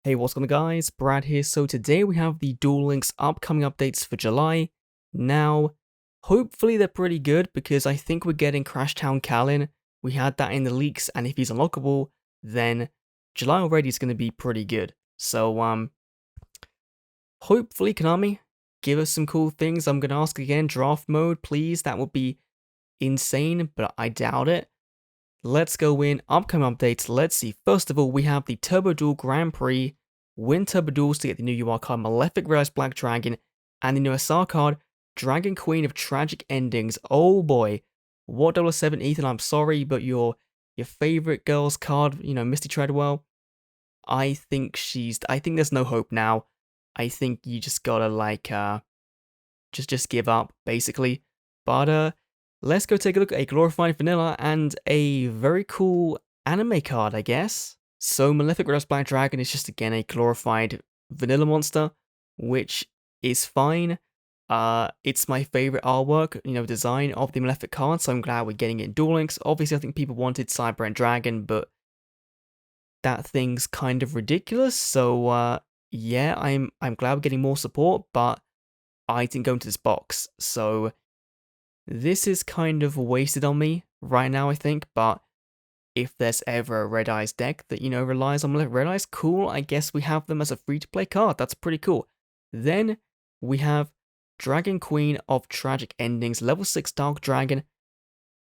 Hey, what's going on guys? Brad here. So today we have the Duel Links upcoming updates for July. Now, hopefully they're pretty good because I think we're getting Crashtown Kalin. We had that in the leaks, and if he's unlockable, then July already is going to be pretty good. So, hopefully Konami give us some cool things. I'm going to ask again, draft mode, please. That would be insane, but I doubt it. Let's go in. Upcoming updates. Let's see. First of all, we have the Turbo Duel Grand Prix. Win Turbo Duels to get the new UR card Malefic Red Black Dragon and the new SR card Dragon Queen of Tragic Endings. Oh boy. What 7 Ethan, I'm sorry, but your favorite girl's card, Misty Treadwell, I think there's no hope now. I think you just gotta just give up, basically. But let's go take a look at a glorified vanilla and a very cool anime card, I guess. So Malefic Red Black Dragon is just again a glorified vanilla monster, which is fine. It's my favorite artwork, design of the Malefic card, so I'm glad we're getting it in Duel Links. Obviously, I think people wanted Cyber and Dragon, but that thing's kind of ridiculous. So yeah, I'm glad we're getting more support, but I didn't go into this box, so this is kind of wasted on me right now, I think, but if there's ever a Red Eyes deck that, relies on Red Eyes, cool, I guess we have them as a free-to-play card, that's pretty cool. Then we have Dragon Queen of Tragic Endings, level 6 Dark Dragon.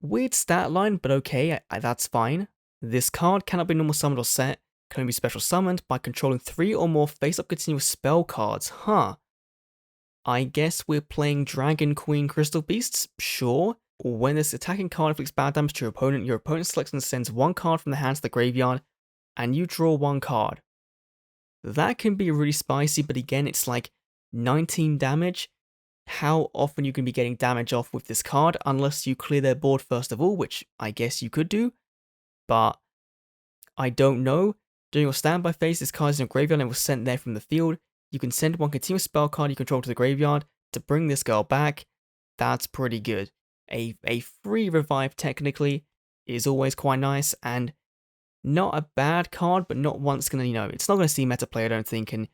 Weird stat line, but okay, that's fine. This card cannot be normal summoned or set, can only be special summoned by controlling 3 or more face-up continuous spell cards, huh. I guess we're playing Dragon Queen Crystal Beasts, sure. When this attacking card inflicts bad damage to your opponent selects and sends one card from the hand to the graveyard, and you draw one card. That can be really spicy, but again, it's like 19 damage. How often you can be getting damage off with this card, unless you clear their board first of all, which I guess you could do, but I don't know. During your standby phase, this card is in your graveyard and was sent there from the field. You can send one continuous spell card you control to the graveyard to bring this girl back. That's pretty good. A free revive, technically, is always quite nice, and not a bad card, but not one that's gonna, it's not gonna see meta play, I don't think, and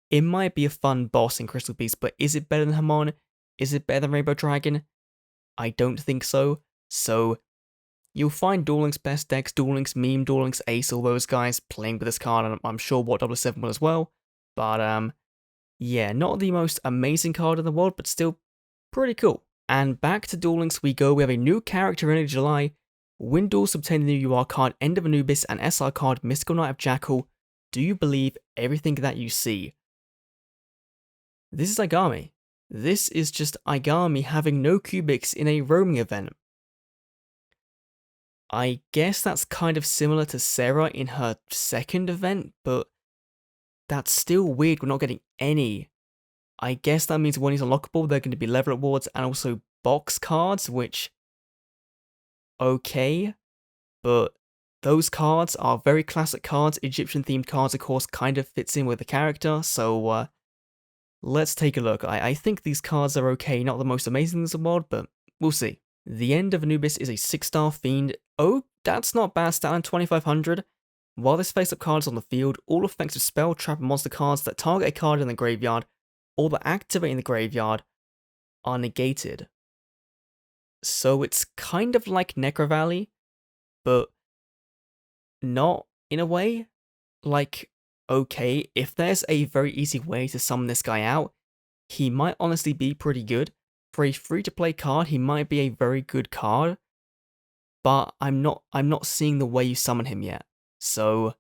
it might be a fun boss in Crystal Beast, but is it better than Hamon? Is it better than Rainbow Dragon? I don't think so. So, you'll find Duel Links best decks, Duel Links Meme, Duel Links Ace, all those guys playing with this card, and I'm sure What 7 will as well. But, yeah, not the most amazing card in the world, but still pretty cool. And back to Duel Links we go. We have a new character in July. Win duels, obtain the new UR card, End of Anubis, and SR card, Mystical Knight of Jackal. Do you believe everything that you see? This is Aigami. This is just Aigami having no cubics in a roaming event. I guess that's kind of similar to Sarah in her second event, but that's still weird, we're not getting any. I guess that means when he's unlockable, they're going to be level rewards and also box cards, which, okay, but those cards are very classic cards. Egyptian themed cards, of course, kind of fits in with the character, so let's take a look. I think these cards are okay, not the most amazing things in the world, but we'll see. The End of Anubis is a 6-star fiend. Oh, that's not bad stat on 2500. While this face-up card is on the field, all effective spell, trap, and monster cards that target a card in the graveyard or that activate in the graveyard are negated. So it's kind of like Necro Valley, but not in a way. Like, okay, if there's a very easy way to summon this guy out, he might honestly be pretty good. For a free-to-play card, he might be a very good card, but I'm not seeing the way you summon him yet. So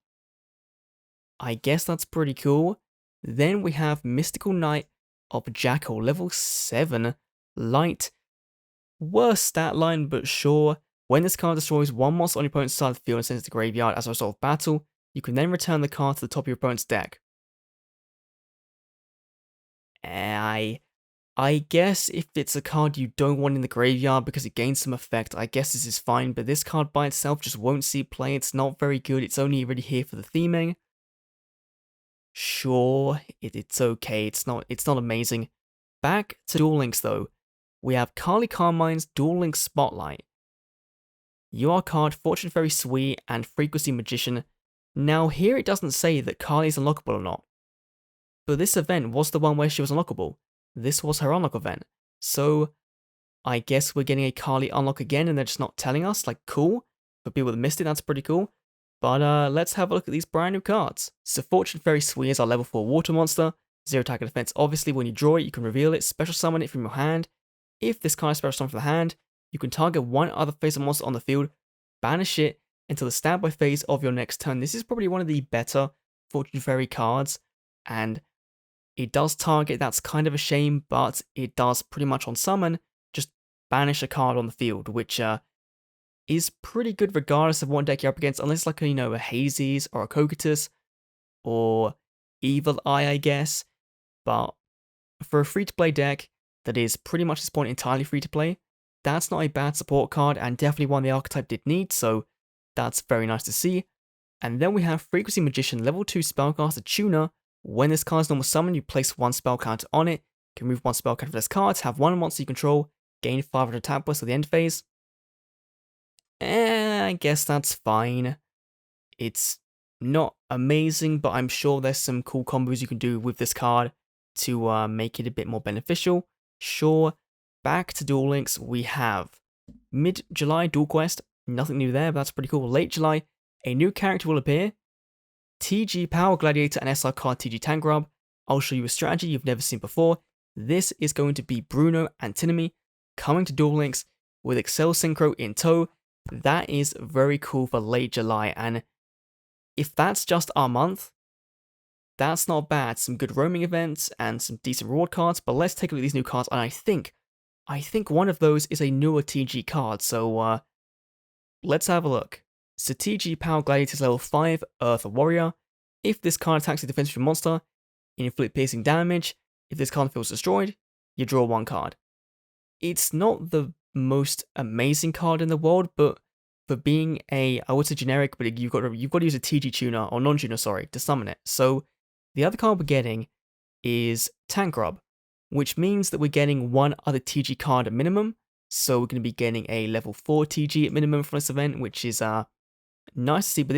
I guess that's pretty cool. Then we have Mystical Knight of Jackal, level 7, light. Worst stat line, but sure. When this card destroys one monster on your opponent's side of the field and sends it to the graveyard as a result of battle, you can then return the card to the top of your opponent's deck. I guess if it's a card you don't want in the graveyard because it gains some effect, I guess this is fine, but this card by itself just won't see play. It's not very good. It's only really here for the theming. Sure, it's okay. It's not amazing. Back to Duel Links though. We have Carly Carmine's Duel Links Spotlight. UR card, Fortune Fairy Sweet, and Frequency Magician. Now here it doesn't say that Carly's unlockable or not, but this event was the one where she was unlockable. This was her unlock event. So I guess we're getting a Carly unlock again and they're just not telling us. Like, cool. For people that missed it, that's pretty cool. But let's have a look at these brand new cards. So Fortune Fairy Sui is our level 4 water monster. 0 attack and defense. Obviously, when you draw it, you can reveal it, special summon it from your hand. If this card is special summoned from the hand, you can target one other phase of monster on the field, banish it until the standby phase of your next turn. This is probably one of the better Fortune Fairy cards, and it does target. That's kind of a shame, but it does pretty much on summon just banish a card on the field, which is pretty good regardless of what deck you're up against, unless like a Hazy's or a Cocytus or Evil Eye, I guess. But for a free-to-play deck that is pretty much at this point entirely free-to-play, that's not a bad support card and definitely one the archetype did need, so that's very nice to see. And then we have Frequency Magician, level 2 spellcaster tuner. When this card is normal summon, you place one spell counter on it, you can move one spell counter for this card, have one monster you control, gain 500 attack plus at the end phase. I guess that's fine. It's not amazing, but I'm sure there's some cool combos you can do with this card to make it a bit more beneficial. Sure. Back to Duel Links, we have mid-July Duel Quest. Nothing new there, but that's pretty cool. Late July, a new character will appear. TG Power Gladiator and SR card TG Tangrub. I'll show you a strategy you've never seen before. This is going to be Bruno Antinomy coming to Duel Links with Excel Synchro in tow. That is very cool for late July, and if that's just our month, that's not bad. Some good roaming events and some decent reward cards, but let's take a look at these new cards, and I think one of those is a newer TG card, so let's have a look. So TG Power Gladiator is level 5, Earth Warrior. If this card attacks a defensive monster, inflict piercing damage. If this card feels destroyed, you draw one card. It's not the most amazing card in the world, but for being I would say generic, but you've got to use a TG tuner, or non-tuner, sorry, to summon it. So the other card we're getting is Tangrub, which means that we're getting one other TG card at minimum. So we're going to be getting a level 4 TG at minimum from this event, which is nice to see. But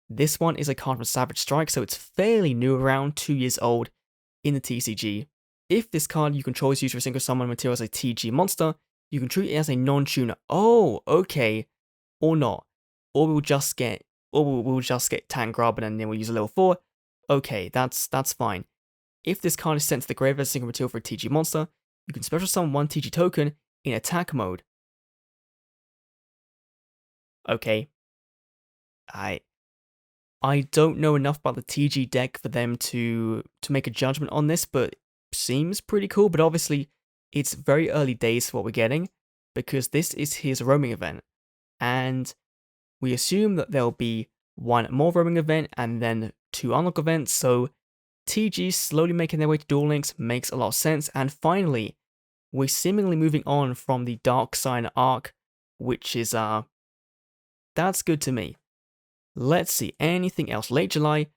this one is a card from Savage Strike, so it's fairly new, around 2 years old in the TCG. If this card you control is used for a single summon material as a TG monster, you can treat it as a non-tuner. Oh, okay. Or not. Or we'll just get Tangrub and then we'll use a level 4. Okay, that's fine. If this card is sent to the graveyard as a single material for a TG monster, you can special summon one TG token in attack mode. Okay. I don't know enough about the TG deck for them to make a judgment on this, but seems pretty cool. But obviously, it's very early days for what we're getting, because this is his roaming event. And we assume that there'll be one more roaming event and then 2 unlock events, so TG slowly making their way to Duel Links makes a lot of sense. And finally, we're seemingly moving on from the Dark Sign arc, which is, that's good to me. Let's see, anything else? Late July.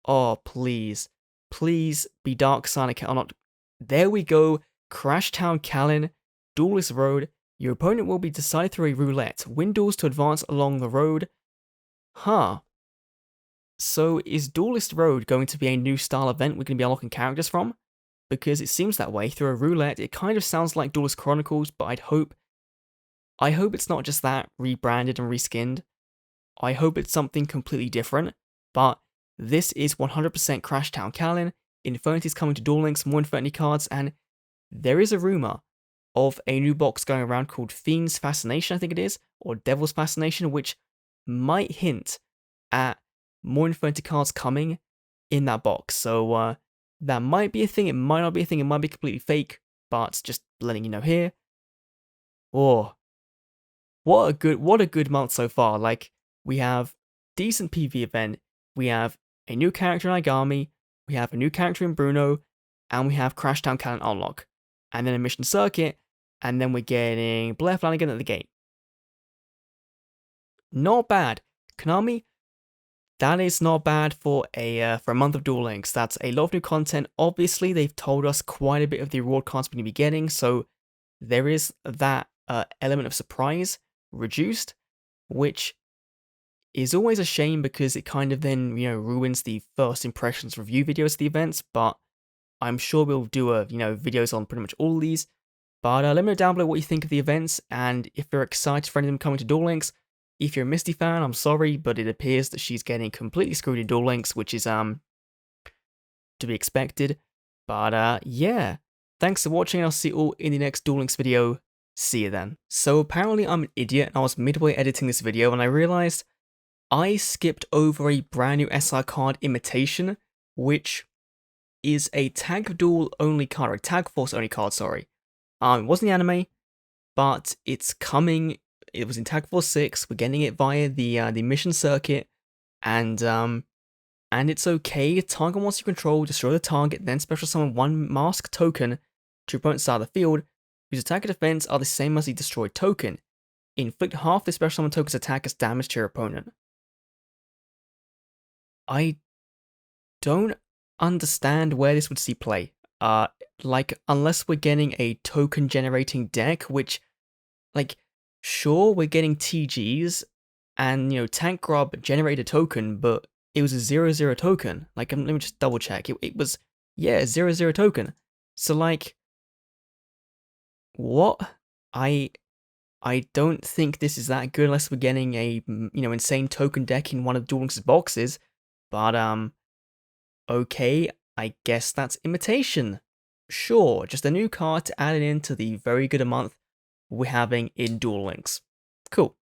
Oh, please. Please be Dark Sign or not. There we go. Crash Town Kalin, Duelist Road. Your opponent will be decided through a roulette. Win duels to advance along the road. Huh. So is Duelist Road going to be a new style event we're going to be unlocking characters from? Because it seems that way. Through a roulette, it kind of sounds like Duelist Chronicles, but I hope it's not just that, rebranded and reskinned. I hope it's something completely different, but this is 100% Crash Town Kalin. Infinity's coming to Duel Links, more Infinity cards, and there is a rumor of a new box going around called Fiend's Fascination, I think it is, or Devil's Fascination, which might hint at more Infinity cards coming in that box. So that might be a thing, it might not be a thing, it might be completely fake, but just letting you know here. Oh, what a good month so far. Like, we have decent PV event, we have a new character in Aigami, we have a new character in Bruno, and we have Crash Town Kalin unlock, and then a mission circuit, and then we're getting Blair Flanagan at the gate. Not bad. Konami, that is not bad for a month of Duel Links. That's a lot of new content. Obviously, they've told us quite a bit of the reward cards we're going to be getting, so there is that element of surprise reduced, which is always a shame because it kind of then, ruins the first impressions review videos of the events, but I'm sure we'll do videos on pretty much all of these. But let me know down below what you think of the events, and if you're excited for any of them coming to Duel Links. If you're a Misty fan, I'm sorry, but it appears that she's getting completely screwed in Duel Links, which is to be expected. But yeah, thanks for watching, and I'll see you all in the next Duel Links video. See you then. So apparently I'm an idiot, and I was midway editing this video, and I realized I skipped over a brand new SR card imitation, which is a Tag Duel only card, or a Tag Force only card, sorry. It wasn't the anime, but it's coming. It was in Tag Force 6. We're getting it via the mission circuit, and it's okay. Target wants you control, destroy the target, then special summon one mask token to opponent's side of the field, whose attack and defense are the same as the destroyed token. Inflict half the special summon token's attack as damage to your opponent. I don't understand where this would see play. Like, unless we're getting a token generating deck, which, like, sure, we're getting TGs, and, Tank Grub generated a token, but it was a 0/0 token. Like, let me just double check. It was, yeah, 0/0 token. So, like, what? I don't think this is that good unless we're getting a, insane token deck in one of Duel Links' boxes. But, okay, I guess that's imitation. Sure, just a new card to add it into the very good a month we're having in Duel Links. Cool.